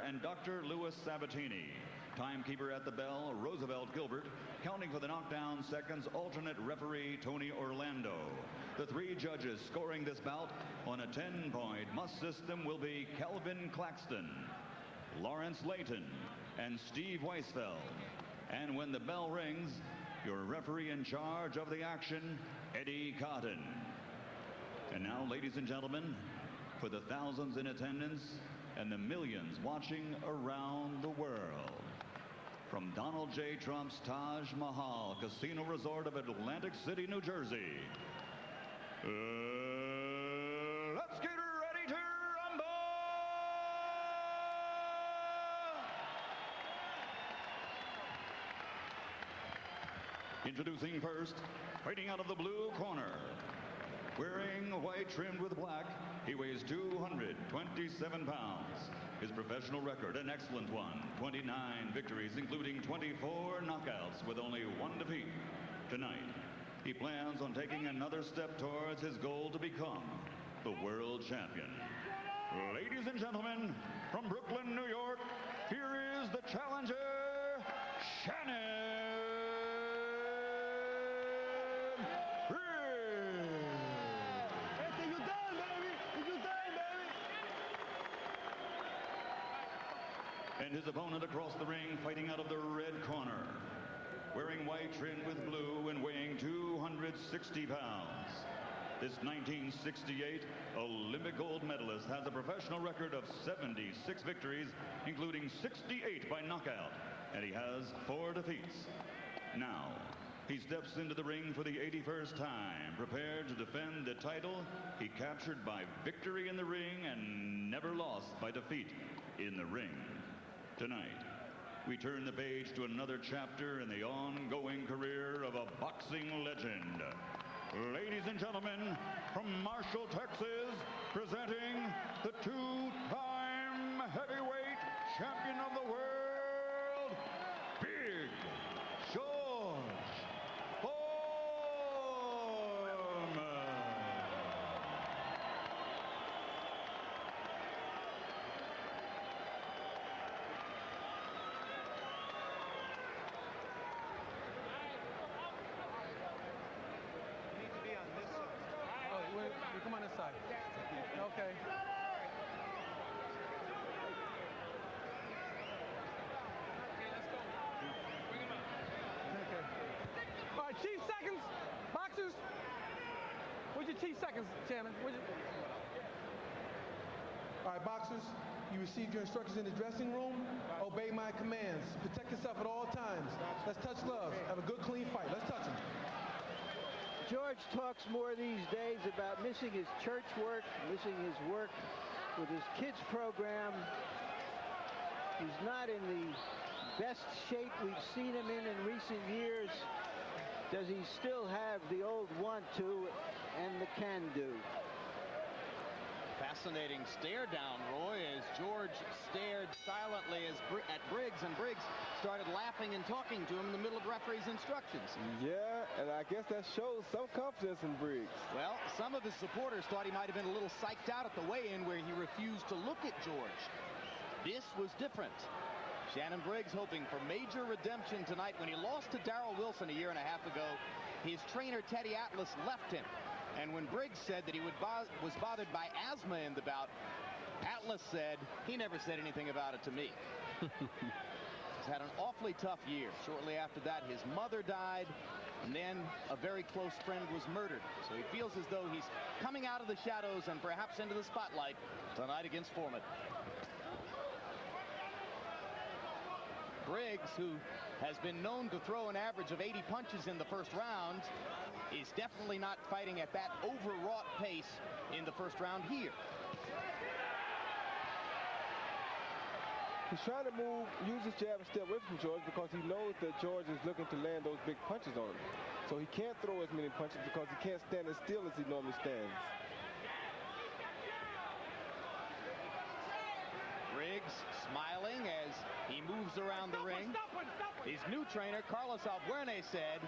and Dr. Louis Sabatini. Timekeeper at the bell, Roosevelt Gilbert. Counting for the knockdown seconds, alternate referee Tony Orlando. The three judges scoring this bout on a 10-point must system will be Kelvin Claxton, Lawrence Layton, and Steve Weisfeld. And when the bell rings, your referee in charge of the action, Eddie Cotton. And now, ladies and gentlemen, for the thousands in attendance and the millions watching around the world, from Donald J. Trump's Taj Mahal Casino Resort of Atlantic City, New Jersey, let's get ready to rumble! Introducing first, fighting out of the blue corner, wearing white trimmed with black, he weighs 227 pounds. His professional record, an excellent one, 29 victories, including 24 knockouts with only one defeat. Tonight, he plans on taking another step towards his goal to become the world champion. Ladies and gentlemen, from Brooklyn, New York, here is the challenger, Shannon. And his opponent across the ring, fighting out of the red corner, wearing white trimmed with blue and weighing 260 pounds. This 1968 Olympic gold medalist has a professional record of 76 victories, including 68 by knockout, and he has 4 defeats. Now, he steps into the ring for the 81st time, prepared to defend the title he captured by victory in the ring and never lost by defeat in the ring. Tonight, we turn the page to another chapter in the ongoing career of a boxing legend. Ladies and gentlemen, from Marshall, Texas, presenting the 2-time heavyweight champion of the world, Big George Foreman. You come on this side. Okay. Let's go. Bring him up. Okay. All right, chief seconds. Boxers. Where's your chief seconds, Shannon? All right, boxers, you received your instructions in the dressing room. Obey my commands. Protect yourself at all times. Let's touch gloves. Have a good, clean fight. Let's touch them. George talks more these days about missing his church work, missing his work with his kids program. He's not in the best shape we've seen him in recent years. Does he still have the old want-to and the can-do? Fascinating stare down, Roy, as George stared silently at Briggs, and Briggs started laughing and talking to him in the middle of referee's instructions. Yeah, and I guess that shows some confidence in Briggs. Well, some of his supporters thought he might have been a little psyched out at the weigh-in where he refused to look at George. This was different. Shannon Briggs hoping for major redemption tonight. When he lost to Darrell Wilson a year and a half ago, his trainer Teddy Atlas left him. And when Briggs said that he was bothered by asthma in the bout, Atlas said he never said anything about it to me. He's had an awfully tough year. Shortly after that, his mother died, and then a very close friend was murdered. So he feels as though he's coming out of the shadows and perhaps into the spotlight tonight against Foreman. Briggs, who has been known to throw an average of 80 punches in the first round, is definitely not fighting at that overwrought pace in the first round here. He's trying to use his jab and step away from George because he knows that George is looking to land those big punches on him. So he can't throw as many punches because he can't stand as still as he normally stands. Briggs smiling as he moves around the ring. His new trainer, Carlos Albuerne, said,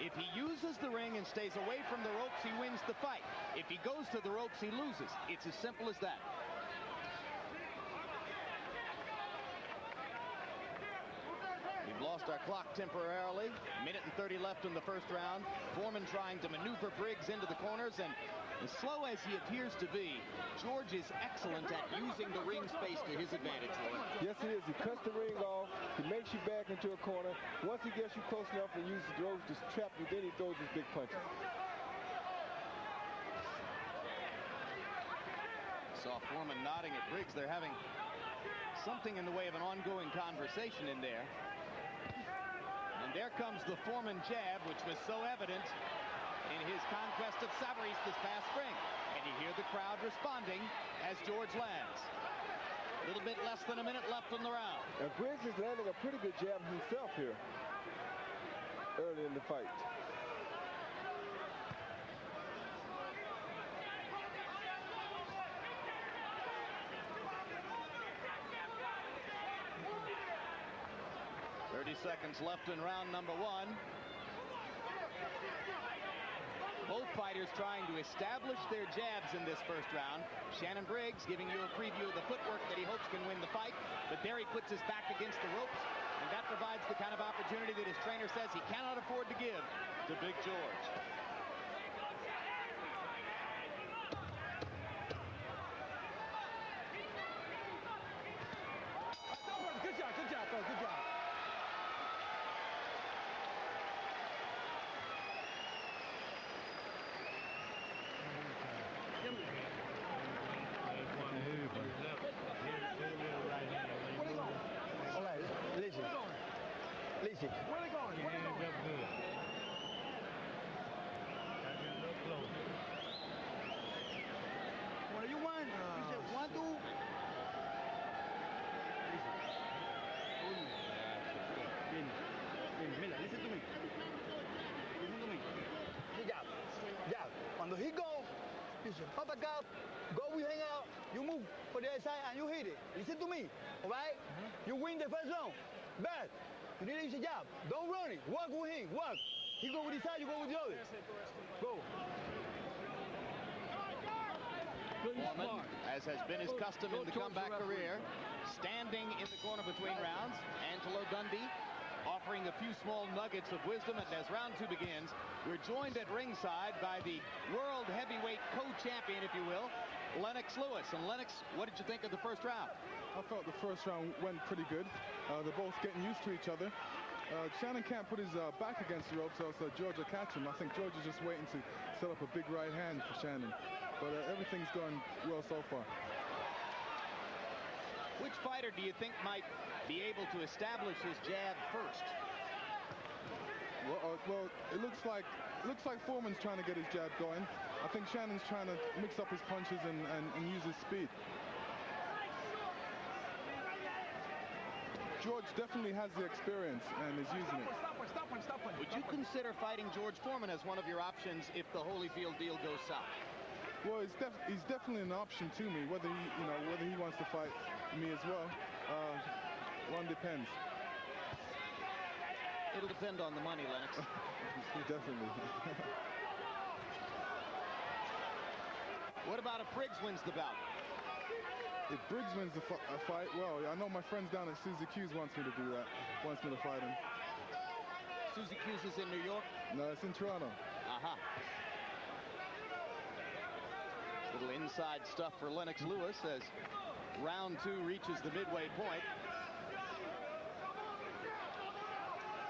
if he uses the ring and stays away from the ropes, he wins the fight. If he goes to the ropes, he loses. It's as simple as that. lost our clock temporarily. Minute and 30 left in the first round. Foreman trying to maneuver Briggs into the corners, and as slow as he appears to be, George is excellent at using the ring space to his advantage, Roy. Yes, he is. He cuts the ring off. He makes you back into a corner. Once he gets you close enough and uses throws to trap you, then he throws his big punches. Saw Foreman nodding at Briggs. They're having something in the way of an ongoing conversation in there. And there comes the Foreman jab, which was so evident in his conquest of Savarese this past spring. And you hear the crowd responding as George lands. A little bit less than a minute left in the round. And Briggs is landing a pretty good jab himself here early in the fight. Seconds left in round number one. Both fighters trying to establish their jabs in this first round. Shannon Briggs giving you a preview of the footwork that he hopes can win the fight. But there he puts his back against the ropes, and that provides the kind of opportunity that his trainer says he cannot afford to give to Big George. Good job, bro. Good job. Listen. Where are they going? What do you want? He said, one, two. Mira, listen to me. Jab. Cuando he go, listen, up and go, we hang out, you move for the other side and you hit it. Listen to me, all right? You win the first round. Bad. You need to use a jab. Don't run it. Work with him. Work. He go with his side, you go with the other. Go. Foreman, as has been his custom in the comeback career, standing in the corner between rounds. Angelo Dundee offering a few small nuggets of wisdom. And as round two begins, we're joined at ringside by the world heavyweight co-champion, if you will, Lennox Lewis. And Lennox, what did you think of the first round? I felt the first round went pretty good. They're both getting used to each other. Shannon can't put his back against the ropes, so George will catch him. I think George is just waiting to set up a big right hand for Shannon. But everything's going well so far. Which fighter do you think might be able to establish his jab first? Well, it looks like Foreman's trying to get his jab going. I think Shannon's trying to mix up his punches and use his speed. George definitely has the experience and is using it. Stop one. Would you consider fighting George Foreman as one of your options if the Holyfield deal goes south? Well, he's definitely an option to me. Whether he wants to fight me as well, one depends. It'll depend on the money, Lennox. Definitely. What about if Briggs wins the bout? If Briggs wins the fight, well, I know my friends down at Suzy Q's wants me to do that. Wants me to fight him. Suzy Q's is in New York? No, it's in Toronto. Aha. Little inside stuff for Lennox Lewis as round two reaches the midway point.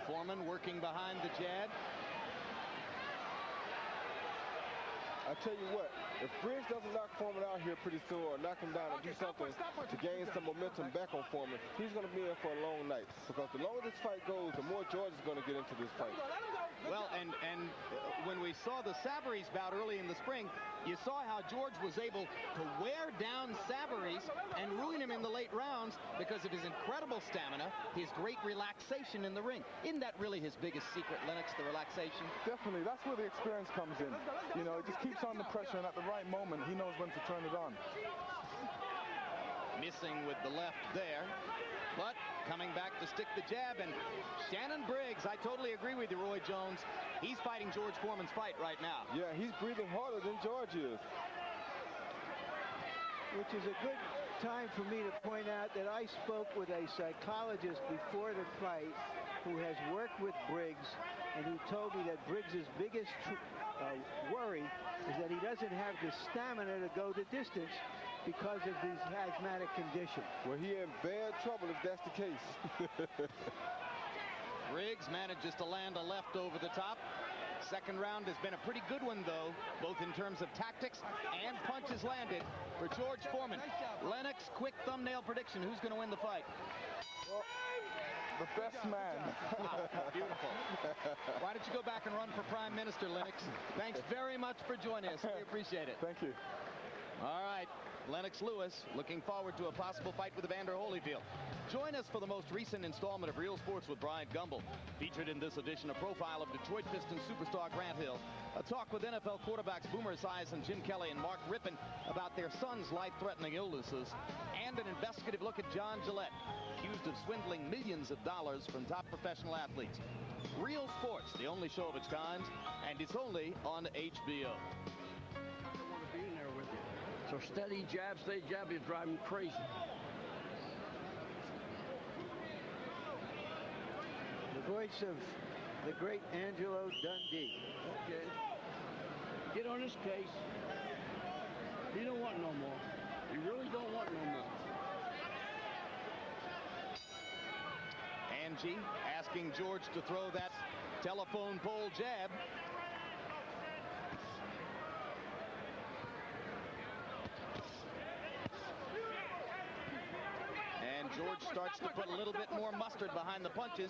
Foreman working behind the jab. I tell you what, if Briggs doesn't knock Foreman out here pretty soon or knock him down and do something to gain some momentum back on Foreman, he's going to be in for a long night. Because the longer this fight goes, the more George is going to get into this fight. Well, and when we saw the Savarese bout early in the spring, you saw how George was able to wear down Savarese and ruin him in the late rounds because of his incredible stamina, his great relaxation in the ring. Isn't that really his biggest secret, Lennox, the relaxation? Definitely. That's where the experience comes in. You know, it just keeps on the pressure, and at the right moment, he knows when to turn it on. Missing with the left there, but coming back to stick the jab. And Shannon Briggs, I totally agree with you, Roy Jones. He's fighting George Foreman's fight right now. Yeah, he's breathing harder than George is. Which is a good time for me to point out that I spoke with a psychologist before the fight who has worked with Briggs, and who told me that Briggs' biggest worry is that he doesn't have the stamina to go the distance because of his asthmatic condition. Well, he in bad trouble if that's the case. Briggs manages to land a left over the top. Second round has been a pretty good one, though, both in terms of tactics and punches landed for George Foreman. Lennox, quick thumbnail prediction. Who's going to win the fight? Well, the best man. Beautiful. Why don't you go back and run for Prime Minister, Lennox? Thanks very much for joining us. We appreciate it. Thank you. All right. Lennox Lewis looking forward to a possible fight with Evander Holyfield. Join us for the most recent installment of Real Sports with Brian Gumbel. Featured in this edition, a profile of Detroit Pistons superstar Grant Hill, a talk with NFL quarterbacks Boomer Esiason, Jim Kelly, and Mark Rippon about their son's life-threatening illnesses, and an investigative look at John Gillette, accused of swindling millions of dollars from top professional athletes. Real Sports, the only show of its kind, and it's only on HBO. So steady jab, is driving me crazy. The voice of the great Angelo Dundee. Okay. Get on his case. He don't want no more. He really don't want no more. Angie asking George to throw that telephone pole jab. And George starts to put a little bit more mustard behind the punches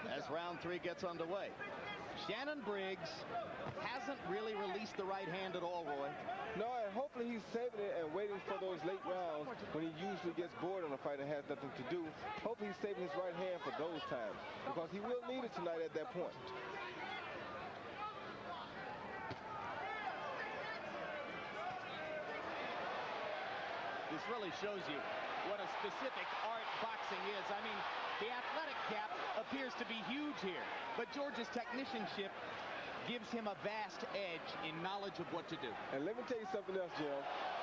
as round 3 gets underway. Shannon Briggs hasn't really released the right hand at all, Roy. No, and hopefully he's saving it and waiting for those late rounds when he usually gets bored on a fight and has nothing to do. Hopefully he's saving his right hand for those times, because he will need it tonight at that point. This really shows you what a specific art boxing is. I mean, the athletic gap appears to be huge here, but George's technicianship gives him a vast edge in knowledge of what to do. And let me tell you something else, Jim.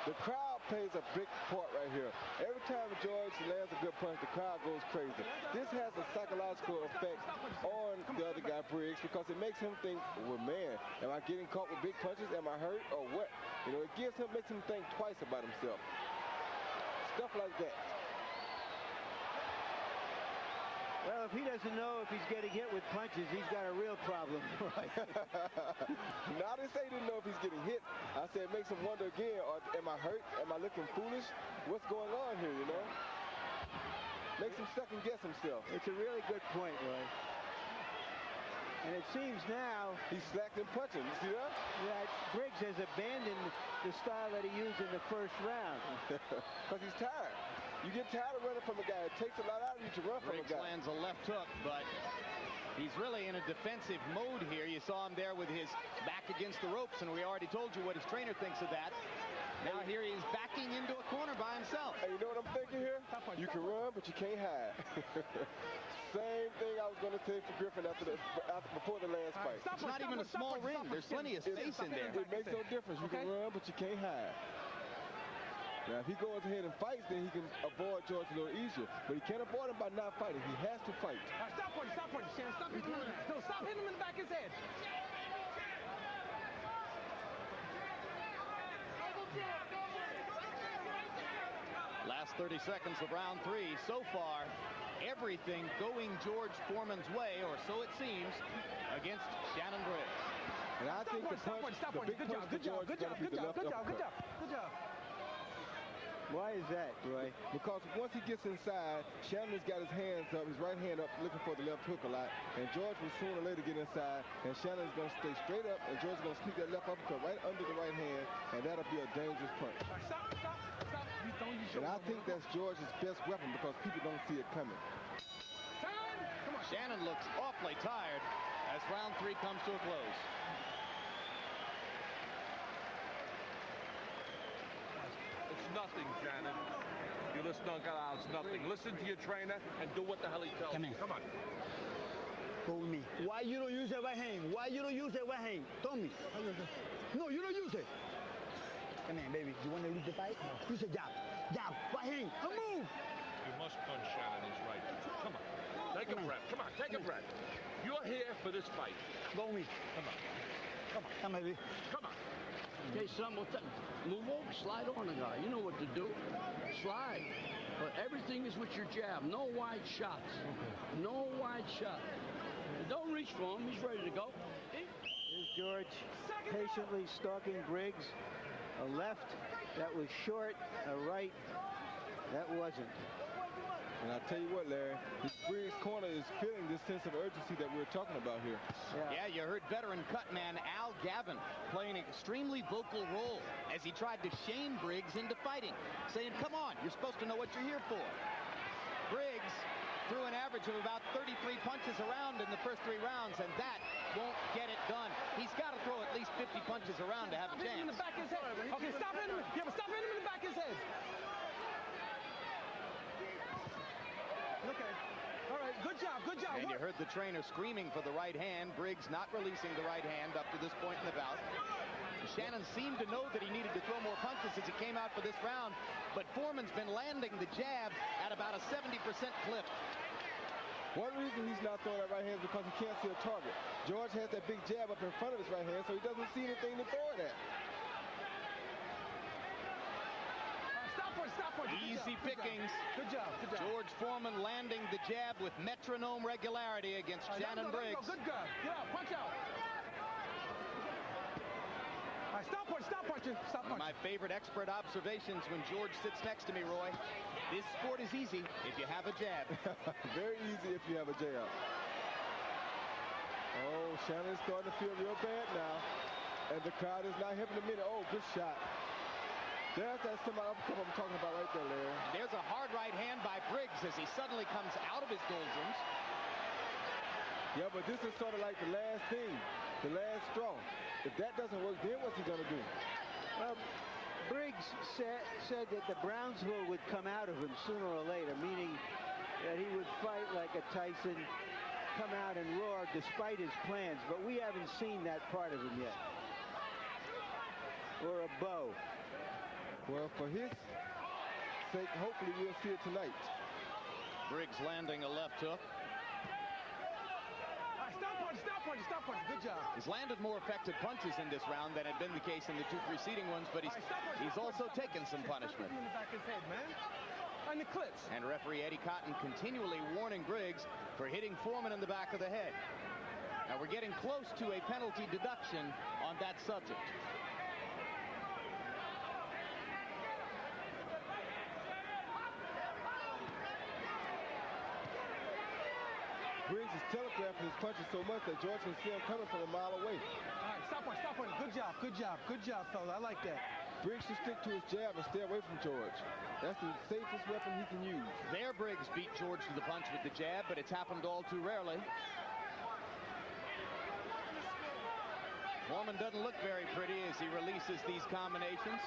The crowd plays a big part right here. Every time George lands a good punch, the crowd goes crazy. This has a psychological effect on the other guy, Briggs, because it makes him think, well, man, am I getting caught with big punches? Am I hurt or what? You know, it makes him think twice about himself. Stuff like that. Well, if he doesn't know if he's getting hit with punches, he's got a real problem. Now they say he didn't know if he's getting hit. I said it makes him wonder again, am I hurt? Am I looking foolish? What's going on here, you know? Makes him second guess himself. It's a really good point, Roy. And it seems now he's slacked in punching. You see that? That Briggs has abandoned the style that he used in the first round. Because he's tired. You get tired of running from a guy. It takes a lot out of you to run from a Briggs guy. lands a left hook, but he's really in a defensive mode here. You saw him there with his back against the ropes, and we already told you what his trainer thinks of that. Now here he is backing into a corner by himself. Hey, you know what I'm thinking here? You can run, but you can't hide. Same thing I was going to say for Griffin before the last fight. It's not even a small ring. There's plenty of space in there. It makes no difference. You can run, but you can't hide. Now, if he goes ahead and fights, then he can avoid George a little easier. But he can't avoid him by not fighting. He has to fight. Stop punching, Shannon. Stop hitting him in the back. No, stop hitting him in the back of his head. Last 30 seconds of round 3. So far, everything going George Foreman's way, or so it seems, against Shannon Briggs. And I think the big punch for George is going to be the left uppercut. Good job. Why is that, Roy? Because once he gets inside, Shannon's got his hands up, his right hand up, looking for the left hook a lot. And George will sooner or later get inside, and Shannon's going to stay straight up, and George's going to sneak that left uppercut right under the right hand, and that'll be a dangerous punch. Stop. And I think that's George's best weapon because people don't see it coming. Shannon looks awfully tired as round 3 comes to a close. It's nothing, Shannon. You listen to God, it's nothing. Listen to your trainer and do what the hell he tells you. Come on. Go with me. Why you don't use that right hand? Why you don't use that right hand? Tell me. No, you don't use it. Come here, baby. You want to lose the fight? Use a jab. Jab. Right hand. Move. You must punch Shannon. He's right. Come on. Take a breath. Come on. Take a breath. You're here for this fight. Go with me. Come on. Come on. Come baby. Come on. Okay, son, move over, slide on the guy. You know what to do. Slide. But everything is with your jab. No wide shots. Okay. No wide shots. Don't reach for him. He's ready to go. Here's George patiently stalking Briggs. A left that was short, a right that wasn't. And I'll tell you what, Larry, this Briggs corner is feeling this sense of urgency that we're talking about here. Yeah, you heard veteran cutman Al Gavin playing an extremely vocal role as he tried to shame Briggs into fighting, saying, come on, you're supposed to know what you're here for. Briggs threw an average of about 33 punches around in the first 3 rounds, and that won't get it done. He's got to throw at least 50 punches around to have a chance. In the back of his head. Okay, stop hitting him. Yeah, but stop hitting him in the back of his head. Okay. All right, good job, good job. And you heard the trainer screaming for the right hand. Briggs not releasing the right hand up to this point in the bout. Shannon seemed to know that he needed to throw more punches as he came out for this round, but Foreman's been landing the jab at about a 70% clip. One reason he's not throwing that right hand is because he can't see a target. George has that big jab up in front of his right hand, so he doesn't see anything to throw it at. Stop punch. Easy pickings. Good job. George Foreman landing the jab with metronome regularity against Shannon Briggs. Good job. Yeah, punch out. All right, stop punching. Stop punching. One of my favorite expert observations when George sits next to me, Roy. This sport is easy if you have a jab. Very easy if you have a jab. Oh, Shannon's starting to feel real bad now. And the crowd is not helping him in. Oh, good shot. There's that semi uppercut I'm talking about right there, Larry. There's a hard right hand by Briggs as he suddenly comes out of his doldrums. Yeah, but this is sort of like the last thing, the last straw. If that doesn't work, then what's he going to do? Briggs said that the Brownsville would come out of him sooner or later, meaning that he would fight like a Tyson, come out and roar despite his plans, but we haven't seen that part of him yet. Or a bow. Well, for his sake, hopefully we'll see it tonight. Briggs landing a left hook. Stop punch. Good job. He's landed more effective punches in this round than had been the case in the 2 preceding ones, but he's also taken some punishment. In the back of his head, man. And the clips. And referee Eddie Cotton continually warning Briggs for hitting Foreman in the back of the head. Now we're getting close to a penalty deduction on that subject. Briggs is telegraphing his punches so much that George can see him coming from a mile away. All right, stop punch. Good job, fella. I like that. Briggs should stick to his jab and stay away from George. That's the safest weapon he can use. There, Briggs beat George to the punch with the jab, but it's happened all too rarely. Foreman doesn't look very pretty as he releases these combinations,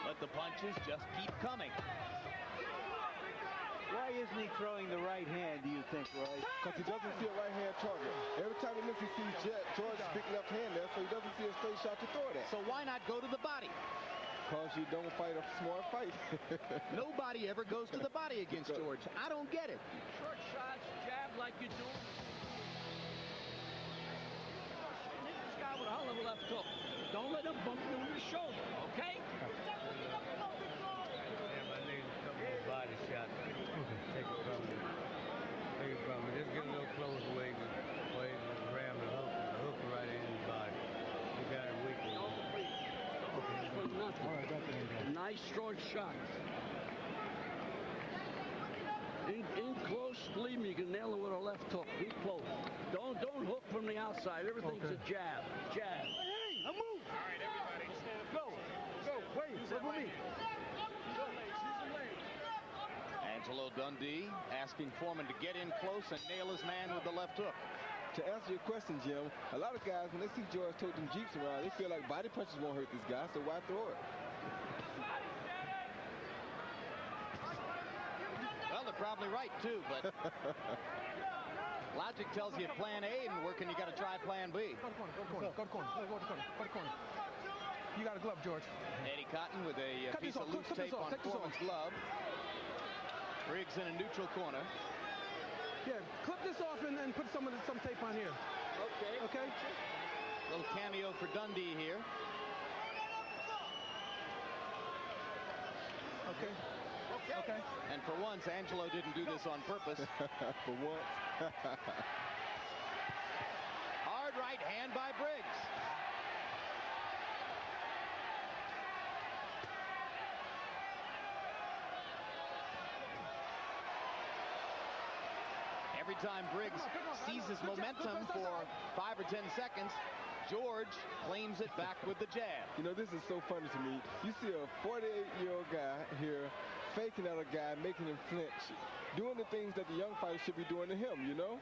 but the punches just keep coming. Why isn't he throwing the right hand, do you think, Roy? Because he doesn't see a right-hand target. Every time he looks, he sees George's big left hand there, so he doesn't see a straight shot to throw it at. So why not go to the body? Because you don't fight a smart fight. Nobody ever goes to the body against George. I don't get it. Short shots, jab like you do. Hit this guy with a hell of a left hook. Don't let him bump you in the shoulder, okay? Body shot. Take it from me. Just get a little close wait and ram the hook right in his body. You got it weak. For nothing. Nice strong shot. In close, believe me, you can nail it with a left hook. Be close. Don't hook from the outside. Everything's a jab. Jab. Hey, a move. All right, everybody. Go. Wait, look at me. Angelo Dundee asking Foreman to get in close and nail his man with the left hook. To answer your question, Jim, a lot of guys, when they see George tote them Jeeps around, they feel like body punches won't hurt this guy, so why throw it? Well, they're probably right, too, but logic tells you if plan A isn't working, you got to try plan B. Go to corner. You got a glove, George. Eddie Cotton with a piece of loose tape on Foreman's glove. Briggs in a neutral corner. Yeah, clip this off and put some tape on here. Okay. Okay. Little cameo for Dundee here. Okay. Okay. And for once, Angelo didn't do this on purpose. For once. Hard right hand by Briggs. Every time Briggs seizes momentum for 5 or 10 seconds, George claims it back with the jab. You know, this is so funny to me. You see a 48-year-old guy here faking at a guy, making him flinch, doing the things that the young fighter should be doing to him, you know?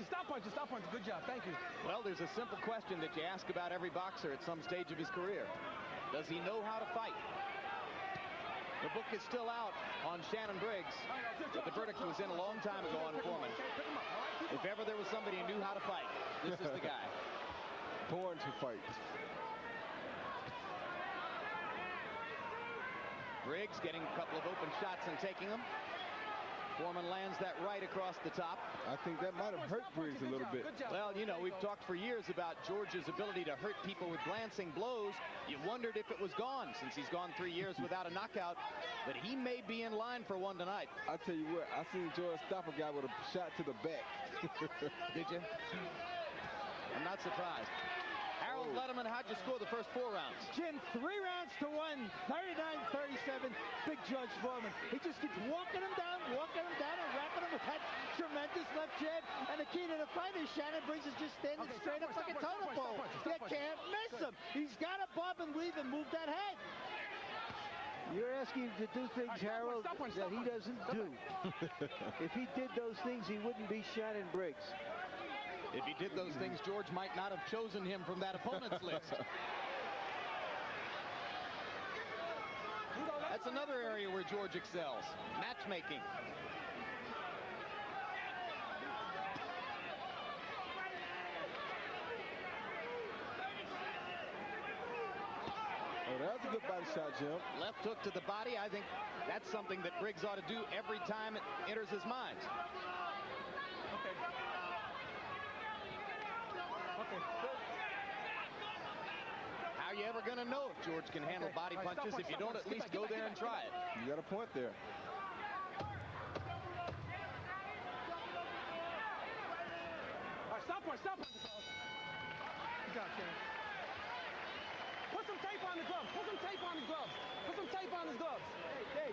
Stop punching. Good job. Thank you. Well, there's a simple question that you ask about every boxer at some stage of his career. Does he know how to fight? The book is still out on Shannon Briggs, but the verdict was in a long time ago on Foreman. If ever there was somebody who knew how to fight, this is the guy. Born to fight. Briggs getting a couple of open shots and taking them. Foreman lands that right across the top. I think that might have hurt Briggs a little bit. Well, you know, we've talked for years about George's ability to hurt people with glancing blows. You wondered if it was gone since he's gone 3 years without a knockout, but he may be in line for one tonight. I tell you what, I seen George stop a guy with a shot to the back. Did you? I'm not surprised. Harold Letterman, how'd you score the first 4 rounds? Jim, 3 rounds to 1, 39-37, big George Foreman. He just keeps walking him down, and wrapping him with that tremendous left jab. And the key to the fight is Shannon Briggs is just standing straight up like a totem pole. You can't miss him. He's got to bob and weave and move that head. You're asking him to do things, Harold, that he doesn't do. If he did those things, he wouldn't be Shannon Briggs. If he did those things, George might not have chosen him from that opponent's list. That's another area where George excels, matchmaking. Oh, that's a good body shot, Jim. Left hook to the body. I think that's something that Briggs ought to do every time it enters his mind. How are you ever going to know if George can handle body punches if you don't at least go there and try it? You got a point there. All right, stop punch. Good job, Shannon. Put some tape on the gloves. Put some tape on his gloves. Hey.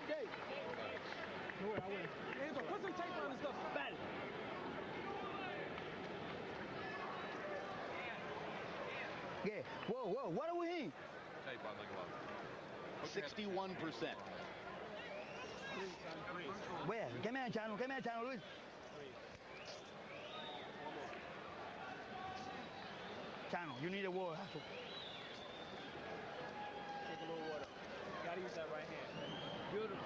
No way, I win. Put some tape on his gloves. Bad. Yeah. Whoa. What are we in? Tape on the glove. 61%. Where? Come here, Channel, Luis. Channel, you need a water. Take a little water. You gotta use that right hand. Beautiful.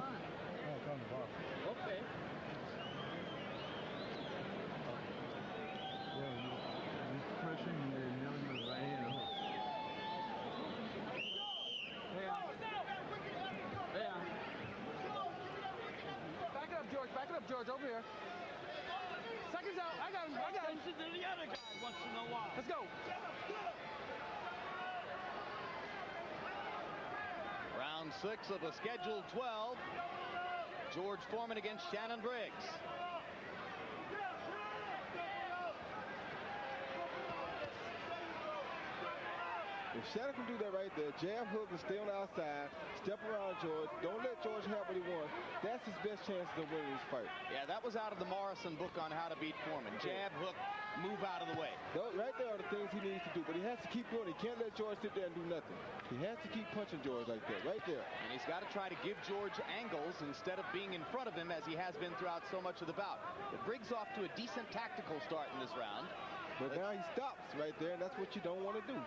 Oh, come on. Okay. Pressure, you never use the right hand hook. Yeah. Back it up, George. Over here. Seconds out. I got him. Attention to the other guy once in a while. Let's go. Round 6 of the scheduled 12. George Foreman against Shannon Briggs. If Shannon can do that right there, jab, hook, and stay on the outside, step around George, don't let George have what he wants, that's his best chance of winning this fight. Yeah, that was out of the Morrison book on how to beat Foreman. Jab, hook, move out of the way. Right there are the things he needs to do, but he has to keep doing it. He can't let George sit there and do nothing. He has to keep punching George like that, right there. And he's got to try to give George angles instead of being in front of him as he has been throughout so much of the bout. But Briggs off to a decent tactical start in this round. But now he stops right there, and that's what you don't want to do.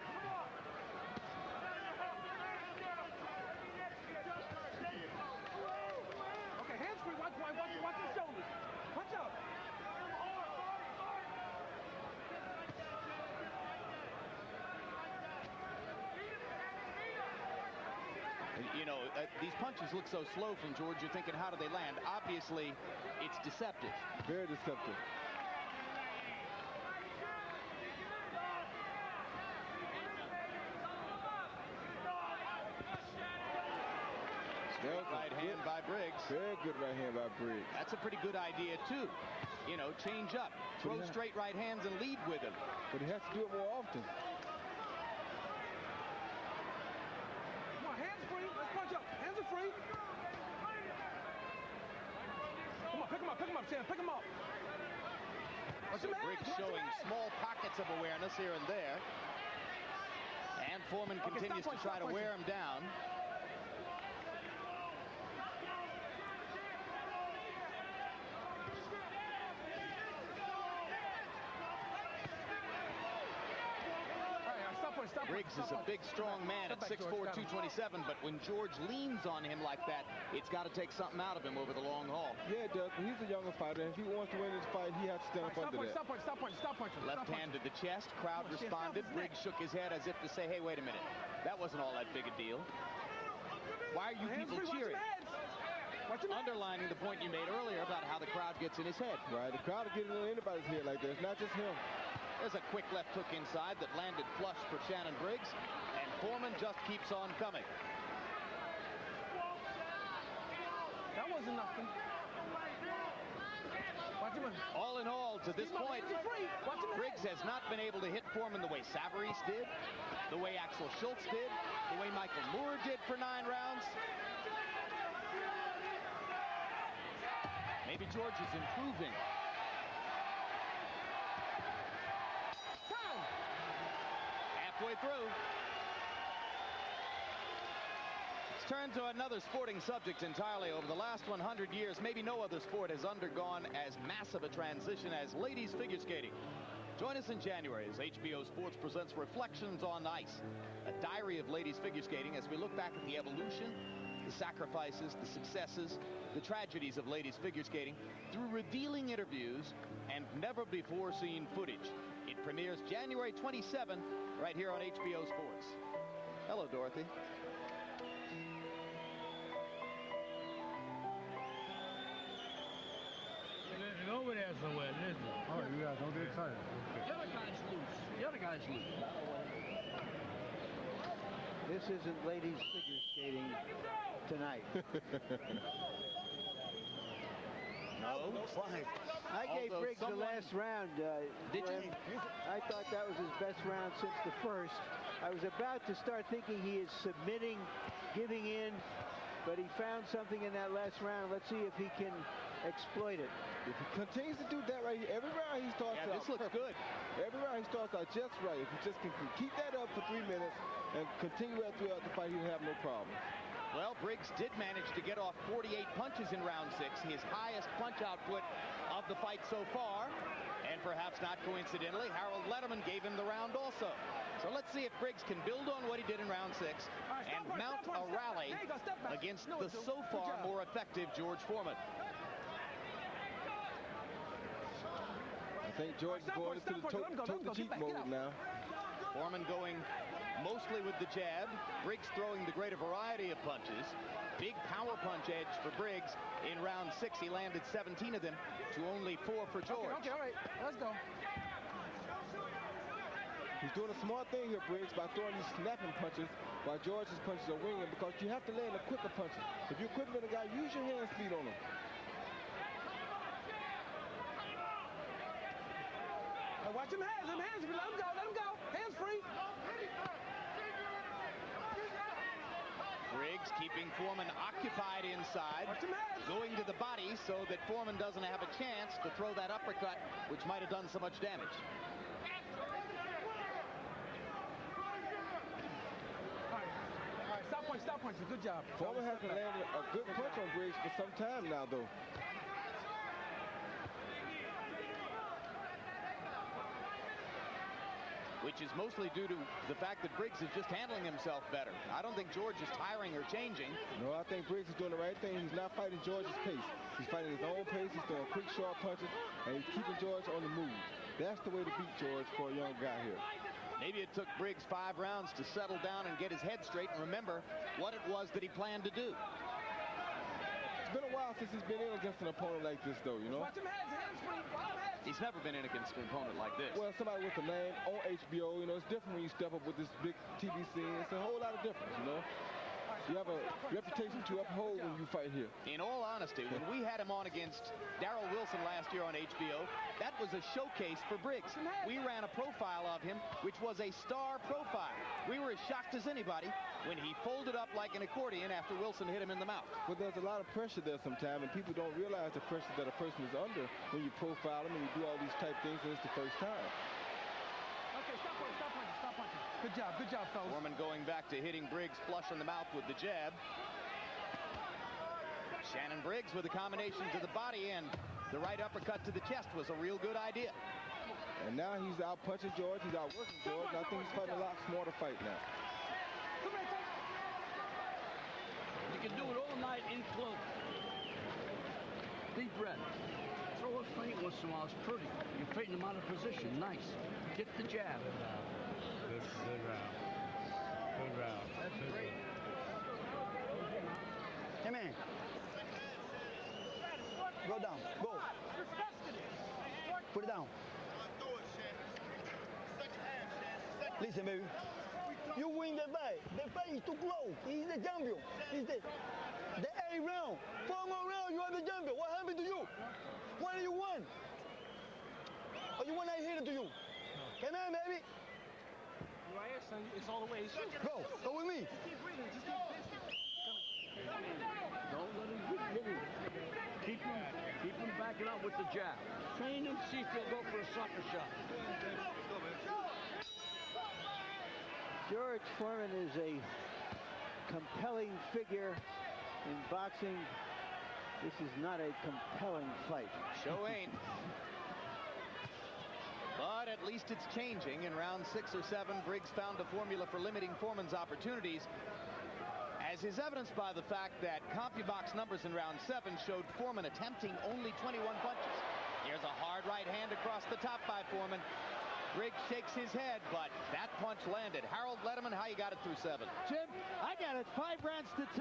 Okay, hands free. Watch his shoulders. Watch You know, these punches look so slow from George. You're thinking, how do they land? Obviously, it's deceptive. Very deceptive. Right hand by Briggs. Very good right hand by Briggs. That's a pretty good idea, too. You know, change up. Throw straight right hands and lead with him. But he has to do it more often. Come on, hands free. Let's punch up. Hands are free. Come on, pick him up, Shannon. Pick him up. So Briggs showing small pockets of awareness here and there. And Foreman continues to try to wear him down. Briggs is a big, strong man at 6'4", 227, but when George leans on him like that, it's got to take something out of him over the long haul. Yeah, it does. He's a younger fighter. If he wants to win this fight, he has to stand up under that. Stop punching. Left hand to the chest. Crowd responded. Briggs shook his head as if to say, hey, wait a minute. That wasn't all that big a deal. Why are you people cheering? Underlining the point you made earlier about how the crowd gets in his head. Right, the crowd will get in anybody's head like that. It's not just him. There's a quick left hook inside that landed flush for Shannon Briggs, and Foreman just keeps on coming. That wasn't nothing. All in all, to this point, Briggs has not been able to hit Foreman the way Savarese did, the way Axel Schultz did, the way Michael Moore did for 9 rounds. Maybe George is improving. Halfway through. Let's turn to another sporting subject entirely. Over the last 100 years, maybe no other sport has undergone as massive a transition as ladies figure skating. Join us in January as HBO Sports presents Reflections on Ice, a diary of ladies figure skating as we look back at the evolution, the sacrifices, the successes, the tragedies of ladies figure skating through revealing interviews and never-before-seen footage. It premieres January 27 right here on HBO Sports. Hello, Dorothy. Listen, over there somewhere, listen. Oh, you guys don't get excited. Okay. The other guy's loose. The other guy's loose. This isn't ladies figure skating tonight. No, fine. I gave Briggs the last round. Did you? I thought that was his best round since the first. I was about to start thinking he is submitting, giving in, but he found something in that last round. Let's see if he can exploit it. If he continues to do that right here, every round he starts out this looks good. Every round he starts out just right. If he just can keep that up for 3 minutes and continue that throughout the fight, he'll have no problem. Well, Briggs did manage to get off 48 punches in round 6, his highest punch output of the fight so far. And perhaps not coincidentally, Harold Letterman gave him the round also. So let's see if Briggs can build on what he did in round 6 and mount a rally against the so far more effective George Foreman. I think George is going into the toe-to-cheek mode now. Foreman going mostly with the jab. Briggs throwing the greater variety of punches. Big power punch edge for Briggs. In round 6, he landed 17 of them to only 4 for George. Okay, all right. Let's go. He's doing a smart thing here, Briggs, by throwing these snapping punches while George's punches are winging, because you have to land the quicker punches. If you're quicker than a guy, use your hand speed on him. Watch him hands. Let him go. Let him go. Hands free. Briggs keeping Foreman occupied inside, going to the body so that Foreman doesn't have a chance to throw that uppercut, which might have done so much damage. All right, stop punching. Good job. Foreman hasn't landed a good punch on Briggs for some time now, though. Which is mostly due to the fact that Briggs is just handling himself better. I don't think George is tiring or changing. No, I think Briggs is doing the right thing. He's not fighting George's pace. He's fighting his own pace. He's throwing quick, sharp punches, and he's keeping George on the move. That's the way to beat George for a young guy here. Maybe it took Briggs 5 rounds to settle down and get his head straight and remember what it was that he planned to do. It's been a while since he's been in against an opponent like this, though, you know? Watch him heads, handspring, watch him heads. He's never been in against an opponent like this. Well, somebody with a name on HBO, you know, it's different when you step up with this big TV scene. It's a whole lot of difference, you know? You have a reputation to uphold when you fight here. In all honesty, when we had him on against Darrell Wilson last year on HBO, that was a showcase for Briggs. We ran a profile of him, which was a star profile. We were as shocked as anybody when he folded up like an accordion after Wilson hit him in the mouth. But there's a lot of pressure there sometimes, and people don't realize the pressure that a person is under when you profile him and you do all these type things, and it's the first time. Okay, stop punching, stop punching, stop punching. Good job, fellas. Foreman going back to hitting Briggs flush in the mouth with the jab. Shannon Briggs with a combination to the body, and the right uppercut to the chest was a real good idea. And now he's out punching George, he's out working George, and I think he's fighting a lot smarter fight now. You can do it all night in close. Deep breath. Throw a feint once in a while. It's pretty. You're fighting him out of position. Nice. Get the jab. Good round. Good round. That's great. Come in. Go down. Go. Put it down. Listen, baby. You win the fight. The fight is too close. He's the champion. He's the 8th round. 4 more rounds, you are the champion. What happened to you? What do you want? Or you want I hit it to you? Come on, baby. Right here, son. It's all the way. Go with me. Don't let him keep hitting. Keep him backing up with the jab. Train him, see if he'll go for a sucker shot. George Foreman is a compelling figure in boxing. This is not a compelling fight. Show ain't. But at least it's changing. In round 6 or 7, Briggs found a formula for limiting Foreman's opportunities, as is evidenced by the fact that CompuBox numbers in round 7 showed Foreman attempting only 21 punches. Here's a hard right hand across the top by Foreman. Briggs shakes his head, but that punch landed. Harold Letterman, how you got it through 7? Jim, I got it 5 rounds to 2,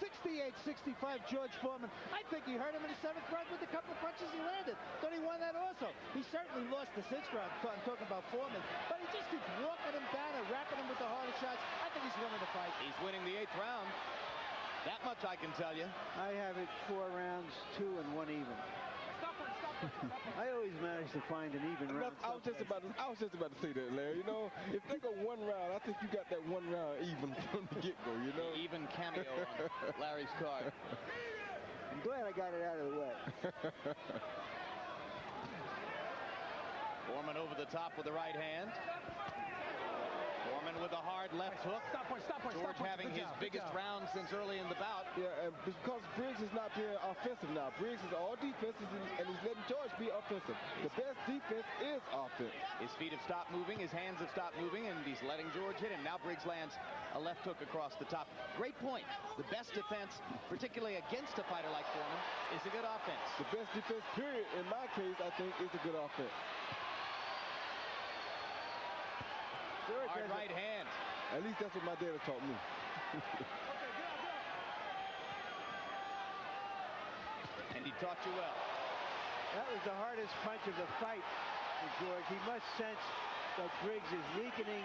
68-65 George Foreman. I think he hurt him in the 7th round with a couple of punches he landed. Thought he won that also. He certainly lost the 6th round. I'm talking about Foreman, but he just keeps walking him down and wrapping him with the harder shots. I think he's winning the fight. He's winning the 8th round. That much I can tell you. I have it 4 rounds, 2 and 1 even. I always manage to find an even round. I was just about to say that, Larry. You know, if they go 1 round, I think you got that 1 round even from the get-go, you know? Even cameo on Larry's card. I'm glad I got it out of the way. Foreman over the top with the right hand. Foreman with a hard left hook. George having his biggest round since early in the bout. Yeah, and because Briggs is not being offensive now. Briggs is all defensive, and he's letting George be offensive. The best defense is offense. His feet have stopped moving, his hands have stopped moving, and he's letting George hit him. Now Briggs lands a left hook across the top. Great point. The best defense, particularly against a fighter like Foreman, is a good offense. The best defense, period, in my case, I think, is a good offense. Hard right hand. At least that's what my dad taught me. And he taught you well. That was the hardest punch of the fight for George. He must sense that Briggs is weakening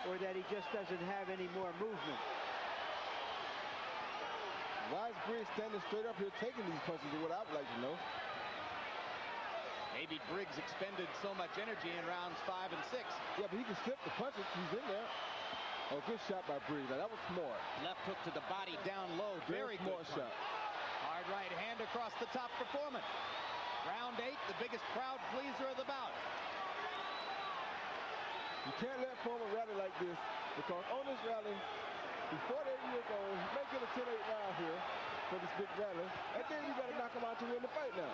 or that he just doesn't have any more movement. Why is Briggs standing straight up here taking these punches is what I would like to know. Maybe Briggs expended so much energy in rounds 5 and 6. Yeah, but he can slip the punches. He's in there. Oh, good shot by Briggs. Now, that was smart. Left hook to the body down low. Very smart good shot. Hard right hand across the top for Foreman. Round 8, the biggest crowd pleaser of the bout. You can't let Foreman rally like this, because on this rally, he's 48 years old. He may get a 10-8 round here for this big rally. And then you got to knock him out to win the fight now.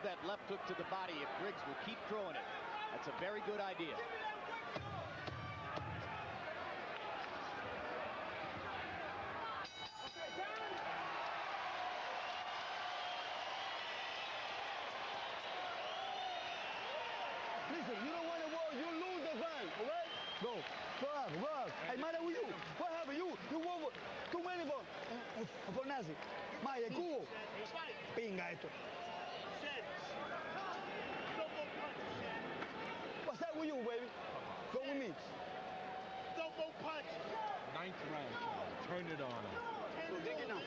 That left hook to the body. If Briggs will keep throwing it, that's a very good idea. listen, you don't want to war, you lose the fight, all right? Go up, go up. Hey, mate, with you. What happened? You won too many for Nazi. Maya, cubo. Pinga esto. What's that with you, baby? Go with me. Don't go punch. 9th round, turn it on. So take it now.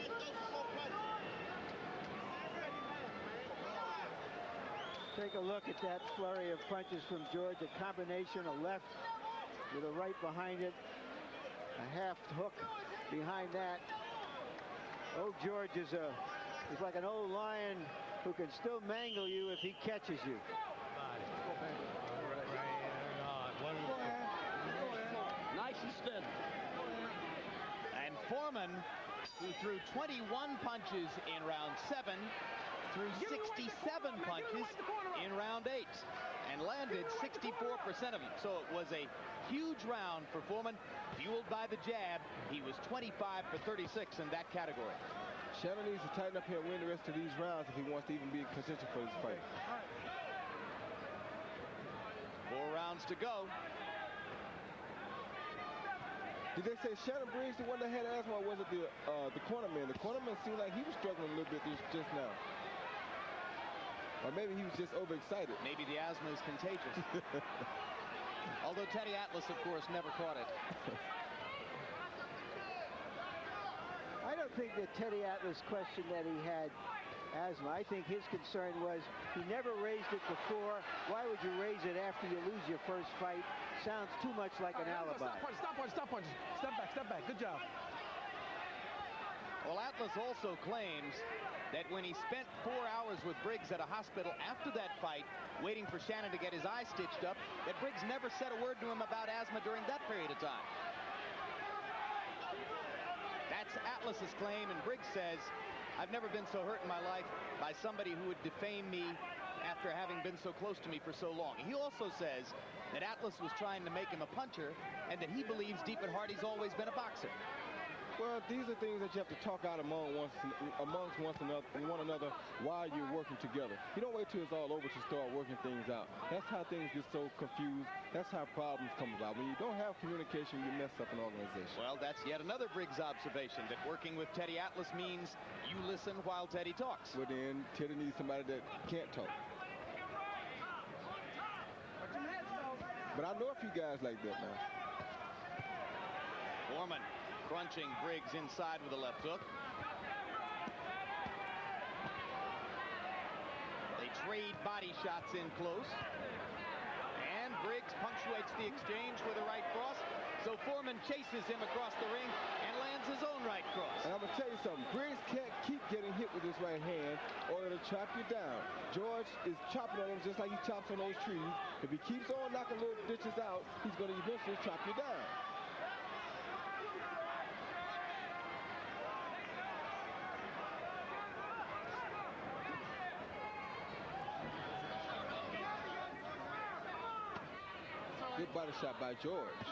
Take a look at that flurry of punches from George. A combination, a left with a right behind it. A half hook behind that. Old George is like an old lion who can still mangle you if he catches you. Nice and steady. And Foreman, who threw 21 punches in round 7, threw 67 punches in round 8 and landed 64% of them. So it was a huge round for Foreman, fueled by the jab. He was 25 for 36 in that category. Shannon needs to tighten up here and win the rest of these rounds if he wants to even be in contention for this fight. 4 rounds to go. Did they say Shannon Briggs the one that had asthma, or was it the cornerman? The cornerman seemed like he was struggling a little bit just now. Or maybe he was just overexcited. Maybe the asthma is contagious. Although Teddy Atlas, of course, never caught it. I don't think that Teddy Atlas questioned that he had asthma. I think his concern was he never raised it before. Why would you raise it after you lose your first fight? Sounds too much like an alibi. Stop punch. Step back. Good job. Well, Atlas also claims that when he spent 4 hours with Briggs at a hospital after that fight, waiting for Shannon to get his eye stitched up, that Briggs never said a word to him about asthma during that period of time. That's Atlas's claim, and Briggs says, I've never been so hurt in my life by somebody who would defame me after having been so close to me for so long. He also says that Atlas was trying to make him a puncher and that he believes deep at heart he's always been a boxer. Well, these are things that you have to talk out amongst one another while you're working together. You don't wait till it's all over to start working things out. That's how things get so confused. That's how problems come about. When you don't have communication, you mess up an organization. Well, that's yet another Briggs observation, that working with Teddy Atlas means you listen while Teddy talks. Well, then Teddy needs somebody that can't talk. But I know a few guys like that now. Foreman crunching Briggs inside with a left hook. They trade body shots in close. And Briggs punctuates the exchange with a right cross. So Foreman chases him across the ring and lands his own right cross. And I'm going to tell you something. Briggs can't keep getting hit with his right hand or it'll chop you down. George is chopping on him just like he chops on those trees. If he keeps on knocking little ditches out, he's going to eventually chop you down. Good body shot by George.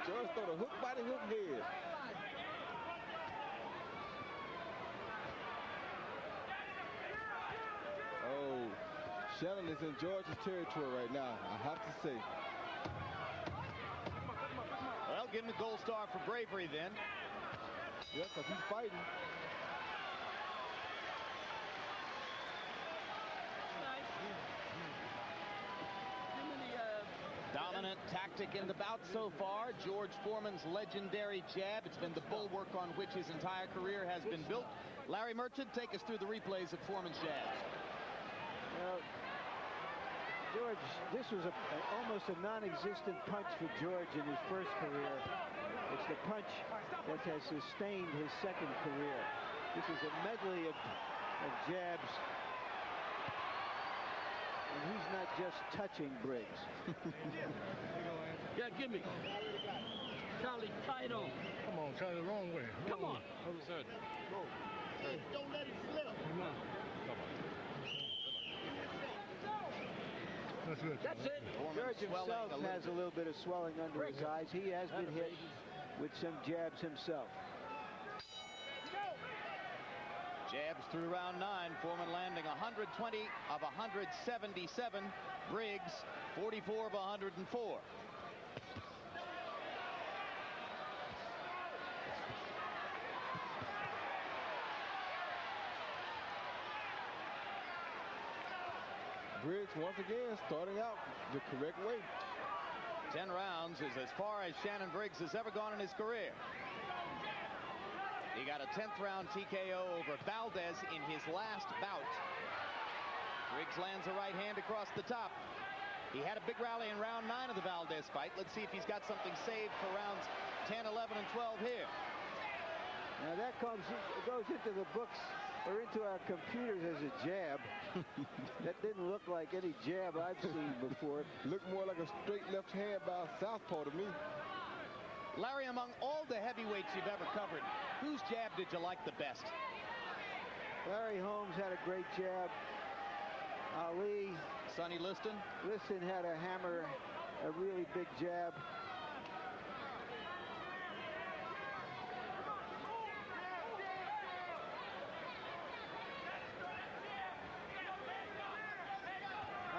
George throw the hook body, hook head. Oh, Shannon is in George's territory right now, I have to say. Well, give him the gold star for bravery then. Yeah, because he's fighting. Dominant tactic in the bout so far. George Foreman's legendary jab. It's been the bulwark on which his entire career has been built. Larry Merchant, take us through the replays of Foreman's jabs. Well, George, this was almost a non-existent punch for George in his first career. It's the punch that has sustained his second career. This is a medley of jabs. And he's not just touching Briggs. Yeah, give me. Charlie, tight on. Come on, Charlie, the wrong way. Come on. Other side. Go. Don't let it slip. Come on. That's good. That's it. George himself has a little bit of swelling under his eyes. He has been hit with some jabs himself. Jabs through round 9. Foreman landing 120 of 177. Briggs 44 of 104. Briggs once again starting out the correct way. 10 rounds is as far as Shannon Briggs has ever gone in his career. He got a 10th round TKO over Valdez in his last bout. Briggs lands a right hand across the top. He had a big rally in round 9 of the Valdez fight. Let's see if he's got something saved for rounds 10, 11, and 12 here. Now that goes into the books or into our computers as a jab. That didn't look like any jab I've seen before. Looked more like a straight left hand by a southpaw to me. Larry, among all the heavyweights you've ever covered, whose jab did you like the best? Larry Holmes had a great jab. Ali. Sonny Liston? Liston had a hammer, a really big jab.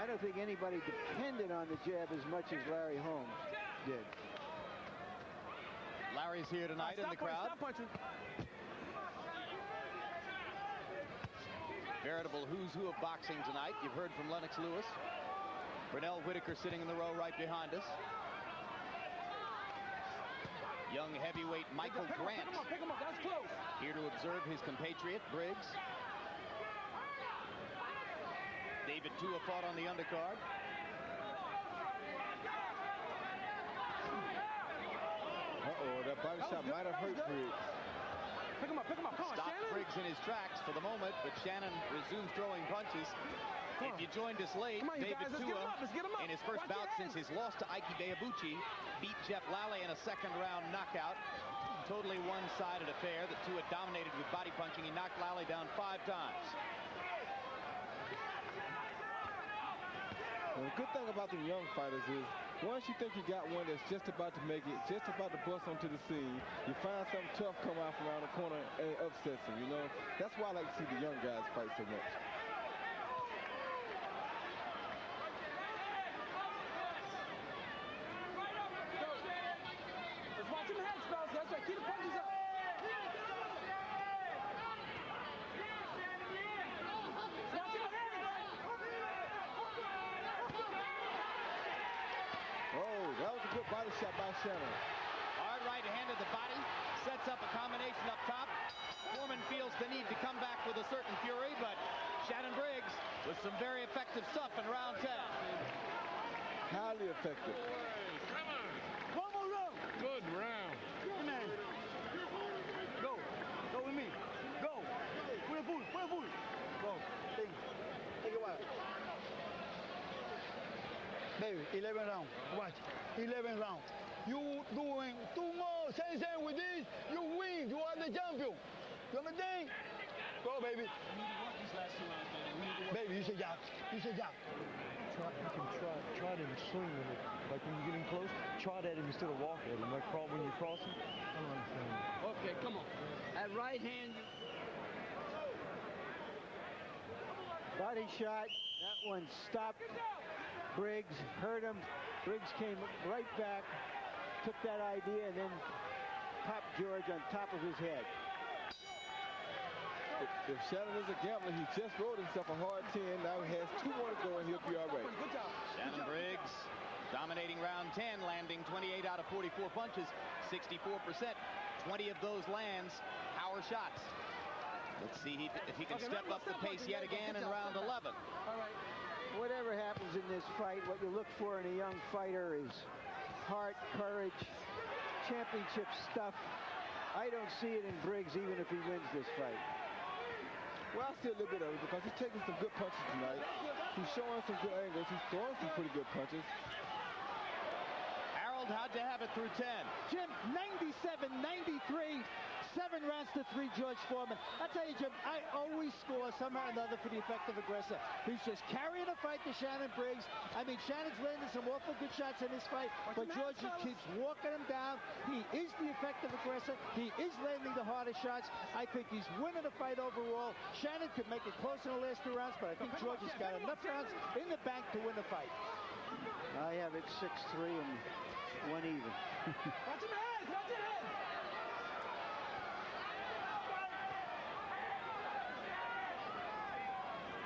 I don't think anybody depended on the jab as much as Larry Holmes did. Larry's here tonight in the crowd. Stop punching. Veritable who's who of boxing tonight. You've heard from Lennox Lewis. Brunell Whitaker sitting in the row right behind us. Young heavyweight Michael Grant Pick him up. That's close. here to observe his compatriot Briggs. David Tua fought on the undercard. That body shot might have hurt Briggs. Pick him up. Come on, Stopped Shannon. Briggs in his tracks for the moment, but Shannon resumes throwing punches. If you joined us late, Come on, you David guys, let's Tua, get him up. in his first Watch bout your since hands. his loss to Ike Deabuchi, beat Jeff Lally in a second-round knockout. Totally one-sided affair that Tua dominated with body punching. He knocked Lally down 5 times. Well, the good thing about the young fighters is once you think you got one that's just about to make it, just about to bust onto the scene, you find something tough come out from around the corner and it upsets them, you know? That's why I like to see the young guys fight so much. Let's watch him head, Spells. That's right. Keep the punches up. Watch him head. Oh, that was a good body shot by Shannon. Hard right hand to the body, sets up a combination up top. Foreman feels the need to come back with a certain fury, but Shannon Briggs with some very effective stuff in round 10. Highly effective. One more round. Good round. Hey, man. Go. Go with me. Go. Put a pull. Go. Take it wild. Baby, 11 rounds. Watch. 11 rounds. You doing 2 more, same with this, you win. You are the champion. You understand? Go, baby. Baby, you say jab. You say jab. You can try to swing with it. Like when you get in close, try at him instead of walk at him. Like when you're crossing. I don't understand. Okay, come on. That right hand. Body shot. That one stopped Briggs, hurt him. Briggs came right back, took that idea, and then popped George on top of his head. If Shannon is a gambler, he just rolled himself a hard 10. Now he has 2 more to go, and he'll be all right. Good job. Shannon Briggs dominating round 10, landing 28 out of 44 punches, 64%. 20 of those lands, power shots. Let's see if he can step up the pace yet again in round 11. All right. Whatever happens in this fight, what you look for in a young fighter is heart, courage, championship stuff. I don't see it in Briggs even if he wins this fight. Well, I see a little bit of it because he's taking some good punches tonight. He's showing some good angles. He's throwing some pretty good punches. Harold, how'd you have it through 10? Jim, 97-93, 7 rounds to 3, George Foreman. I tell you, Jim, I always score somehow or another for the effective aggressor. He's just carrying the fight to Shannon Briggs. I mean, Shannon's landed some awful good shots in this fight, but George just keeps walking him down. He is the effective aggressor. He is landing the hardest shots. I think he's winning the fight overall. Shannon could make it close in the last 2 rounds, but I think George has got enough rounds in the bank to win the fight. I have it 6-3 and 1 even. Watch him head! Watch your head!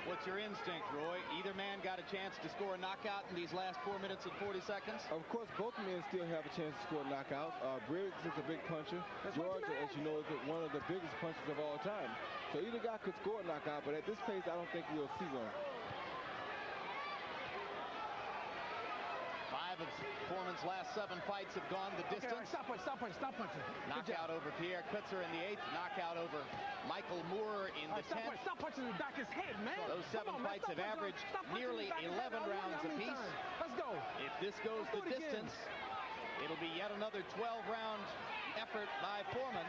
What's your instinct, Roy? Either man got a chance to score a knockout in these last 4 minutes and 40 seconds? Of course, both men still have a chance to score knockouts. Briggs is a big puncher. George, as you know, is one of the biggest punchers of all time. So either guy could score a knockout, but at this pace, I don't think we'll see one. 5 of Foreman's last 7 fights have gone the distance. Okay, stop punching. Knockout over Pierre Kutzer in the 8th. Knockout over Michael Moore in the 10th. Stop punching the back of his head, man. Those 7 fights have averaged nearly 11 rounds apiece. Let's go. If this goes the distance, it'll be yet another 12-round effort by Foreman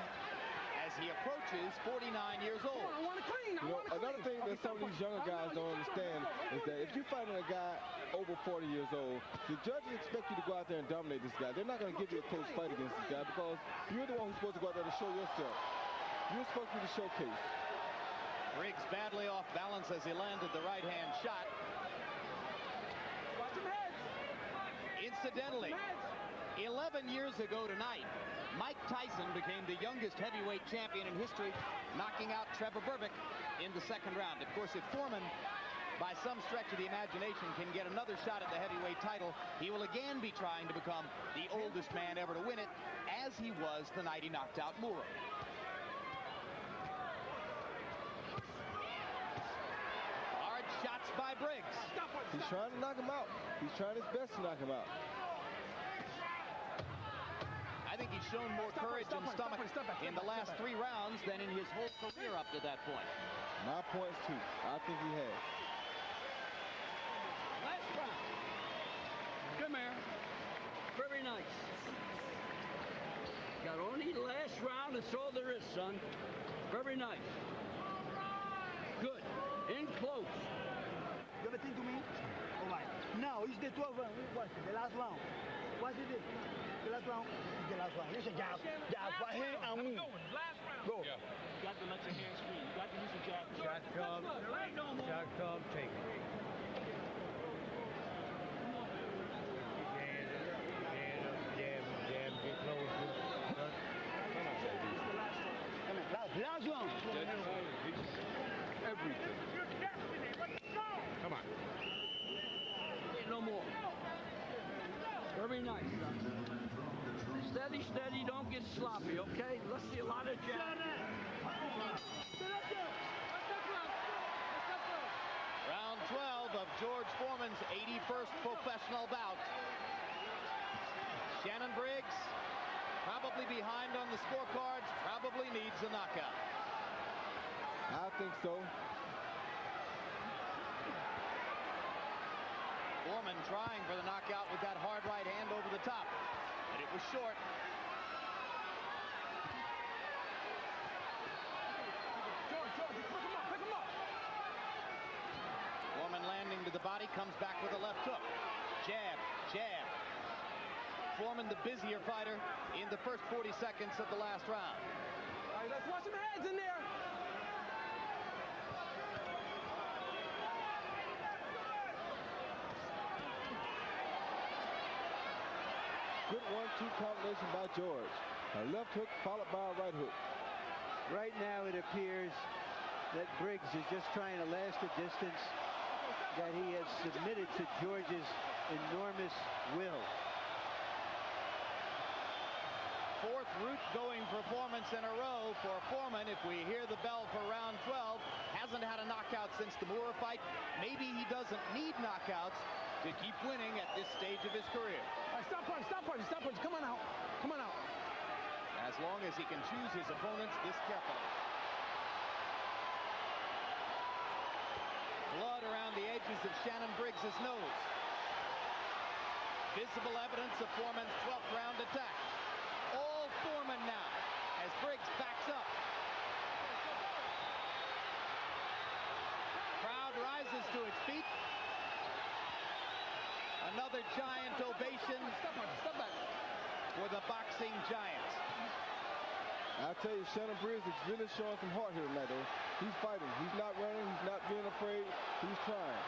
as he approaches 49 years old. I want to clean. Another thing that some of these younger guys don't understand is that if you're fighting a guy over 40 years old, the judges expect you to go out there and dominate this guy. They're not going to give you a close fight against this guy because you're the one who's supposed to go out there to show yourself. You're supposed to be the showcase. Briggs badly off balance as he landed the right-hand shot. Watch him heads. Incidentally, 11 years ago tonight, Mike Tyson became the youngest heavyweight champion in history, knocking out Trevor Berbick in the 2nd round. Of course, if Foreman, by some stretch of the imagination, can get another shot at the heavyweight title, he will again be trying to become the oldest man ever to win it, as he was the night he knocked out Moore. Hard shots by Briggs. He's trying to knock him out. He's trying his best to knock him out. I think he's shown more courage and stomach in the last 3 rounds than in his whole career up to that point. My points, too. I think he has. Last round. Come here. Very nice. Got only last round. That's all there is, son. Very nice. Good. In close. You ever think to me? All right. Now it's the 12th round. What? The last round. What is it? The last round. The last round. It's a jab. Jab. Right hand and move. Last round. Go. Yeah. You got to let your hands free. You got to use your jab. Shot come, take it. Hand up, jab, get closer. Come on, baby. Come on. Last round. Everything. Come on. No more. Very nice, son. Steady, steady, don't get sloppy, okay? Let's see a lot of jabs. Round 12 of George Foreman's 81st professional bout. Shannon Briggs, probably behind on the scorecards, probably needs a knockout. I think so. Foreman trying for the knockout with that hard right hand over the top, but it was short. Pick him up. Foreman landing to the body, comes back with a left hook. Jab, jab. Foreman the busier fighter in the first 40 seconds of the last round. All right, let's watch some heads in there. Good 1-2 combination by George. A left hook followed by a right hook. Right now it appears that Briggs is just trying to last the distance that he has submitted to George's enormous will. 4th route going performance in a row for Foreman. If we hear the bell for round 12, hasn't had a knockout since the Moore fight. Maybe he doesn't need knockouts to keep winning at this stage of his career. All right, stop punch. Come on out. As long as he can choose his opponents this carefully. Blood around the edges of Shannon Briggs' nose. Visible evidence of Foreman's 12th round attack. All Foreman now as Briggs backs up. Crowd rises to its feet. Another giant ovation for the boxing giant. I tell you, Shannon Briggs is really showing some heart here tonight, though. He's fighting. He's not running. He's not being afraid. He's trying.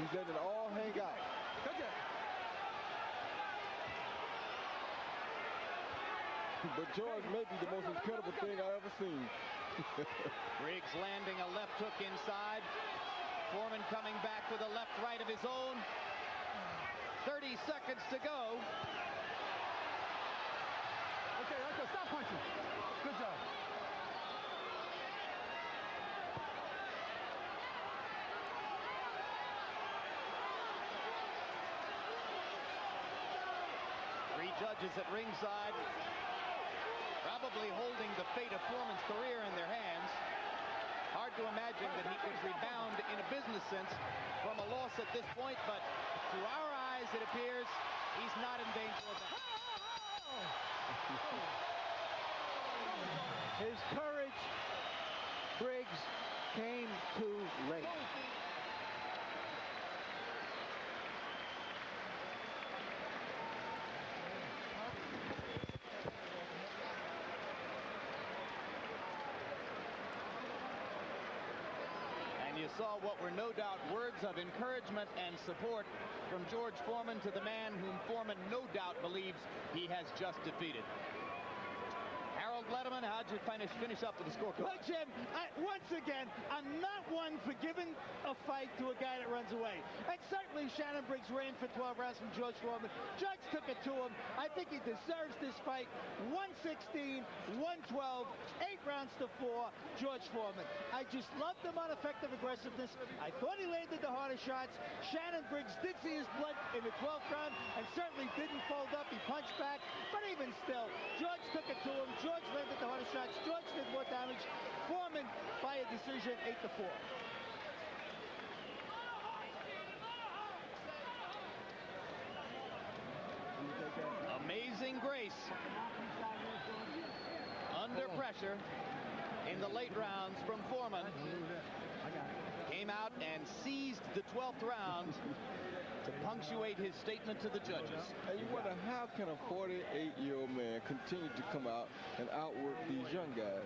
He's letting it all hang out. But George may be the most incredible thing I ever seen. Briggs landing a left hook inside. Foreman coming back with a left right of his own. 30 seconds to go. Okay, stop punching. Good job. Three judges at ringside, probably holding the fate of Foreman's career in their hands. Hard to imagine that he could rebound in a business sense from a loss at this point, but to our eyes, it appears he's not in danger of that. His courage, Briggs, came too late. And you saw what were no doubt words of encouragement and support from George Foreman to the man whom Foreman no doubt believes he has just defeated. Harold Letterman, how'd you finish up with the scorecard? Well, Jim, once again, I'm not one for giving a fight to a guy that runs away. And certainly Shannon Briggs ran for 12 rounds from George Foreman. Judge took it to him. I think he deserves this fight. 116, 112, 8 rounds to 4, George Foreman. I just loved him on effective aggressiveness. I thought he landed the harder shots. Shannon Briggs did see his blood in the 12th round and certainly didn't fold up. He punched back. But even still, George took it to him. George landed the harder shots. George did more damage. Foreman by a decision, 8-4. Amazing grace under pressure in the late rounds from Foreman. Came out and seized the 12th round to punctuate his statement to the judges. And you wonder, how can a 48-year-old man continue to come out and outwork these young guys?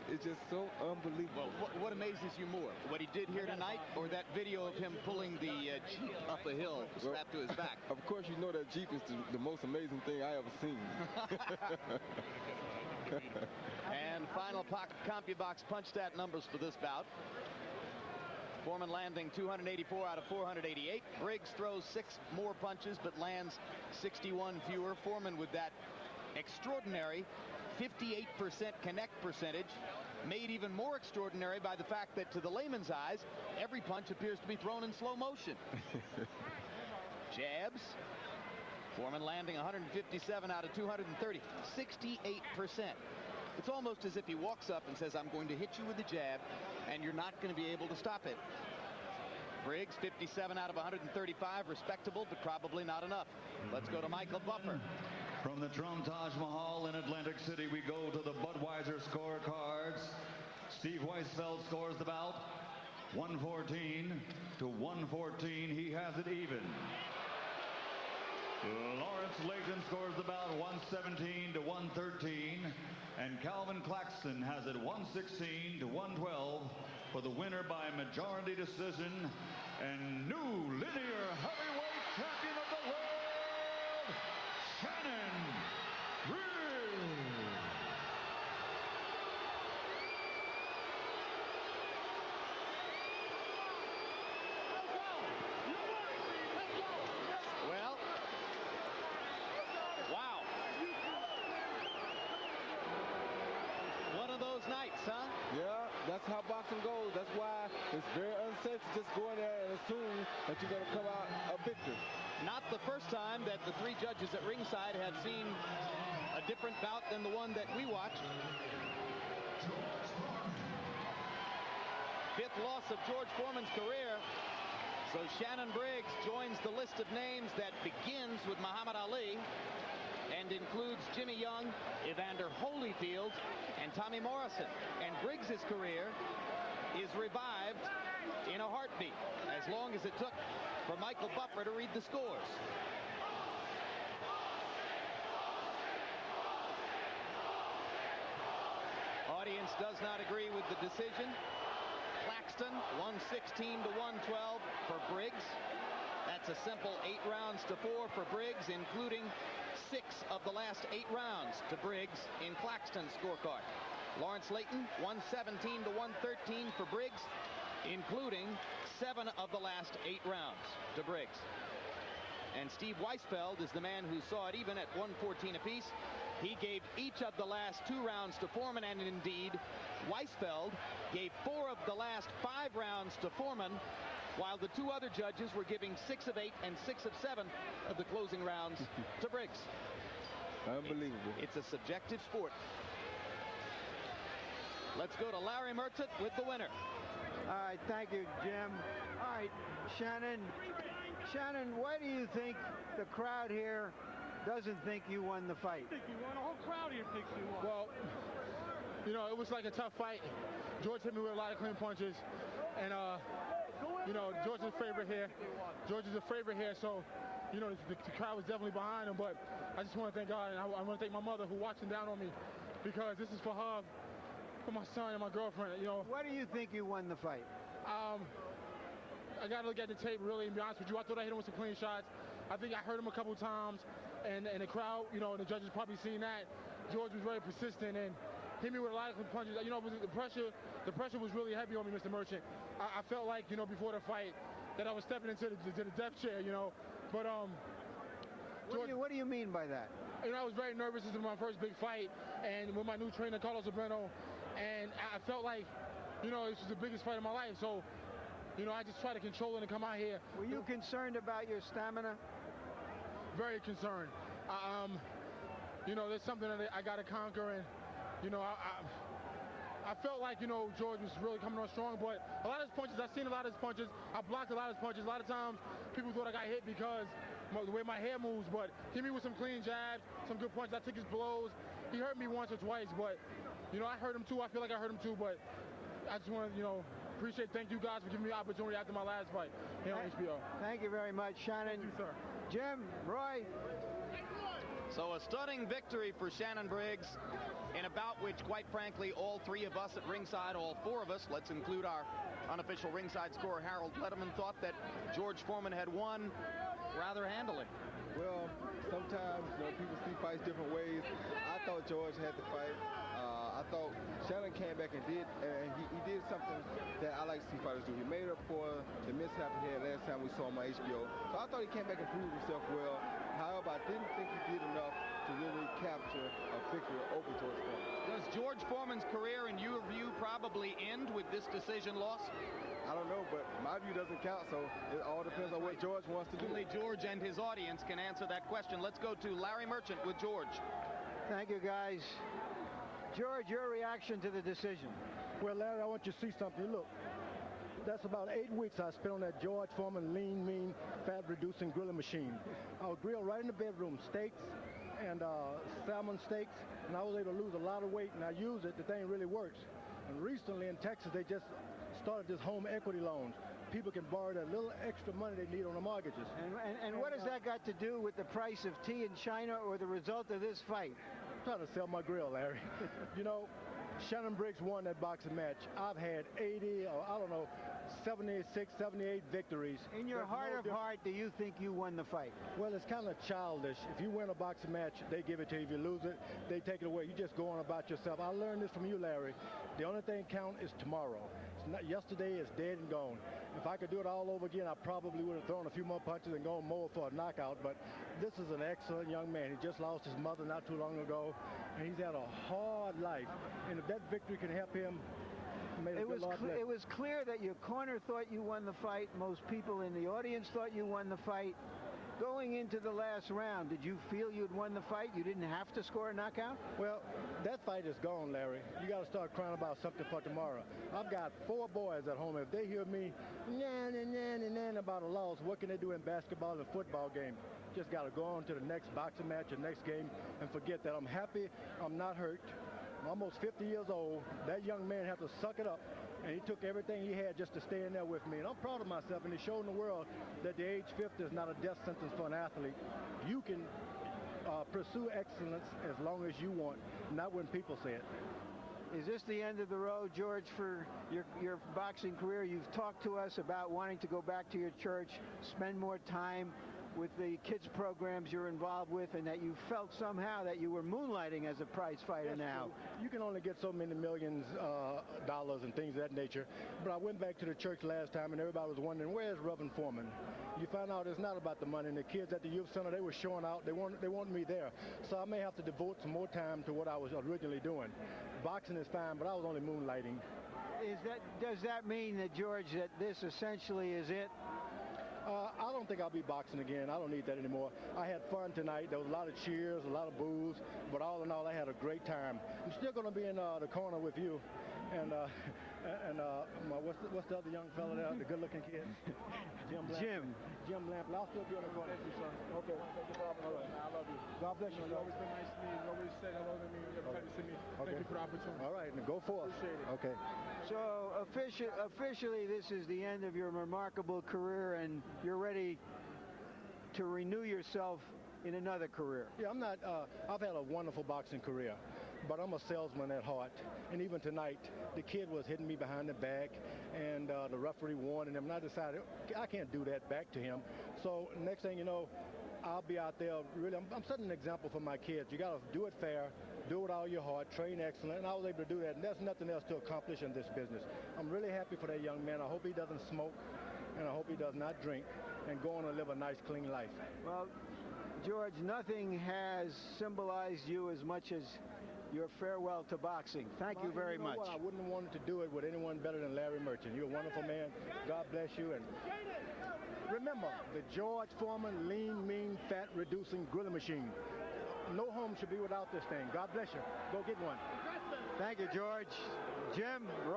It's just so unbelievable. Well, what amazes you more? What he did here tonight, or that video of him pulling the Jeep up a hill strapped to his back? Of course, you know that Jeep is the most amazing thing I ever seen. And final CompuBox punch stat numbers for this bout. Foreman landing 284 out of 488. Briggs throws 6 more punches but lands 61 fewer. Foreman with that extraordinary 58% connect percentage, made even more extraordinary by the fact that to the layman's eyes, every punch appears to be thrown in slow motion. Jabs. Foreman landing 157 out of 230, 68%. It's almost as if he walks up and says, I'm going to hit you with the jab, and you're not going to be able to stop it. Briggs, 57 out of 135, respectable, but probably not enough. Let's go to Michael Buffer. From the Trump Taj Mahal in Atlantic City, we go to the Budweiser scorecards. Steve Weisfeld scores the bout 114 to 114. He has it even. Lawrence Layton scores the bout 117 to 113. And Calvin Claxton has it 116 to 112 for the winner by majority decision and new linear heavyweight champion of the world, Shannon Briggs. Well, wow. One of those nights, huh? Yeah, that's how boxing goes. That's why it's very unsafe to just go in there and assume that you're going to come out a victor. Not the first time that the 3 judges at ringside have seen a different bout than the one that we watched. 5th loss of George Foreman's career. So Shannon Briggs joins the list of names that begins with Muhammad Ali and includes Jimmy Young, Evander Holyfield, and Tommy Morrison. And Briggs' career is revived in a heartbeat, as long as it took for Michael Buffer to read the scores. Audience does not agree with the decision. Claxton, 116 to 112 for Briggs. That's a simple 8 rounds to 4 for Briggs, including 6 of the last 8 rounds to Briggs in Claxton's scorecard. Lawrence Layton, 117 to 113 for Briggs, including 7 of the last 8 rounds to Briggs. And Steve Weisfeld is the man who saw it even at 114 apiece. He gave each of the last 2 rounds to Foreman, and indeed, Weisfeld gave 4 of the last 5 rounds to Foreman, while the 2 other judges were giving 6 of 8 and 6 of 7 of the closing rounds to Briggs. Unbelievable. It's a subjective sport. Let's go to Larry Merchant with the winner. All right, thank you, Jim. All right, Shannon. Shannon, why do you think the crowd here doesn't think you won the fight? I think you won. The whole crowd here thinks you won. Well, you know, it was like a tough fight. George hit me with a lot of clean punches, and you know, George is a favorite here. George is a favorite here, so you know the crowd was definitely behind him. But I just want to thank God, and I want to thank my mother who watching down on me, because this is for her, for my son and my girlfriend. You know. Why do you think you won the fight? I got to look at the tape, really, and be honest with you. I thought I hit him with some clean shots. I think I hurt him a couple times, and the crowd, you know, and the judges probably seen that. George was very persistent and hit me with a lot of punches. You know, the pressure was really heavy on me, Mr. Merchant. I felt like, you know, before the fight that I was stepping into the death chair, you know. But George, what do you mean by that? You know, I was very nervous. This was my first big fight, and with my new trainer, Carlos Sobrano, and I felt like, you know, this was the biggest fight of my life. So, you know, I just try to control it and come out here. Were you concerned about your stamina? Very concerned. You know, there's something that I got to conquer, and, you know, I felt like, you know, George was really coming on strong, but a lot of his punches, I've seen a lot of his punches. I blocked a lot of his punches. A lot of times, people thought I got hit because the way my hair moves, but hit me with some clean jabs, some good punches. I took his blows. He hurt me once or twice, but, you know, I hurt him too. I feel like I hurt him too, but I just want to, you know, thank you guys for giving me the opportunity after my last fight here on HBO. Thank you very much, Shannon. Thank you, sir. Jim, Roy. So a stunning victory for Shannon Briggs in a bout which, quite frankly, all 3 of us at ringside, all 4 of us, let's include our unofficial ringside scorer Harold Letterman, thought that George Foreman had won rather handily. Well, sometimes, you know, people see fights different ways. I thought George had the fight. I thought Shannon came back and he did something that I like to see fighters do. He made up for the mishap he had last time we saw him on HBO. So I thought he came back and proved himself well. However, I didn't think he did enough to really capture a victory over George Foreman. Does George Foreman's career, in your view, probably end with this decision loss? I don't know, but my view doesn't count, so it all depends on what George wants to do. Only George and his audience can answer that question. Let's go to Larry Merchant with George. Thank you, guys. George, your reaction to the decision? Well, Larry, I want you to see something. Look, that's about 8 weeks I spent on that George Foreman lean, mean, fat-reducing grilling machine. I would grill right in the bedroom, steaks and salmon steaks, and I was able to lose a lot of weight, and I use it. The thing really works. And recently in Texas, they just started this home equity loans. People can borrow that little extra money they need on the mortgages. And what has that got to do with the price of tea in China or the result of this fight? I'm trying to sell my grill, Larry. You know, Shannon Briggs won that boxing match. I've had 80, or I don't know, 76, 78 victories. In your heart of heart, do you think you won the fight? Well, it's kind of childish. If you win a boxing match, they give it to you. If you lose it, they take it away. You just go on about yourself. I learned this from you, Larry. The only thing count is tomorrow. It's not, yesterday is dead and gone. If I could do it all over again, I probably would have thrown a few more punches and gone more for a knockout. But this is an excellent young man. He just lost his mother not too long ago, and he's had a hard life. And if that victory can help him, it was clear that your corner thought you won the fight. Most people in the audience thought you won the fight. Going into the last round, did you feel you'd won the fight? You didn't have to score a knockout? Well, that fight is gone, Larry. You got to start crying about something for tomorrow. I've got 4 boys at home. If they hear me about a loss, what can they do in basketball and football game? Just got to go on to the next boxing match or next game and forget that. I'm happy I'm not hurt. I'm almost 50 years old. That young man had to suck it up, and he took everything he had just to stay in there with me. And I'm proud of myself, and he's showing the world that the age 50 is not a death sentence for an athlete. You can pursue excellence as long as you want, not when people say it. Is this the end of the road, George, for your boxing career? You've talked to us about wanting to go back to your church, spend more time with the kids programs you're involved with, and that you felt somehow that you were moonlighting as a prize fighter. That's now. True. You can only get so many millions dollars and things of that nature. But I went back to the church last time, and everybody was wondering, where's Reverend Foreman? You find out it's not about the money. And the kids at the youth center, they were showing out. They want me there. So I may have to devote some more time to what I was originally doing. Boxing is fine, but I was only moonlighting. Does that mean that, George, that this essentially is it? I don't think I'll be boxing again. I don't need that anymore. I had fun tonight. There was a lot of cheers, a lot of boos, but all in all, I had a great time. I'm still going to be in the corner with you, and what's the other young fella there, the good-looking kid? Jim Lampley. I'll still be on the corner. Thank you, son. Okay. All right. I love you. God bless you. It's always been nice to me. You always say hello to me. Every time you see me. Okay. Thank you for the opportunity. All right, go forth. Appreciate it. Okay. So officially, this is the end of your remarkable career, and you're ready to renew yourself in another career. Yeah, I'm not. I've had a wonderful boxing career, but I'm a salesman at heart. And even tonight, the kid was hitting me behind the back, and the referee warning him. And I decided I can't do that back to him. So next thing you know, I'll be out there. Really, I'm setting an example for my kids. You got to do it fair, do it with all your heart, train excellent. And I was able to do that. And there's nothing else to accomplish in this business. I'm really happy for that young man. I hope he doesn't smoke, and I hope he does not drink, and go on and live a nice, clean life. Well, George, nothing has symbolized you as much as your farewell to boxing. Thank you very much. What? I wouldn't have wanted to do it with anyone better than Larry Merchant. You're a wonderful man. God bless you. And remember, the George Foreman lean, mean, fat reducing grilling machine. No home should be without this thing. God bless you. Go get one. Thank you, George. Jim, Roy.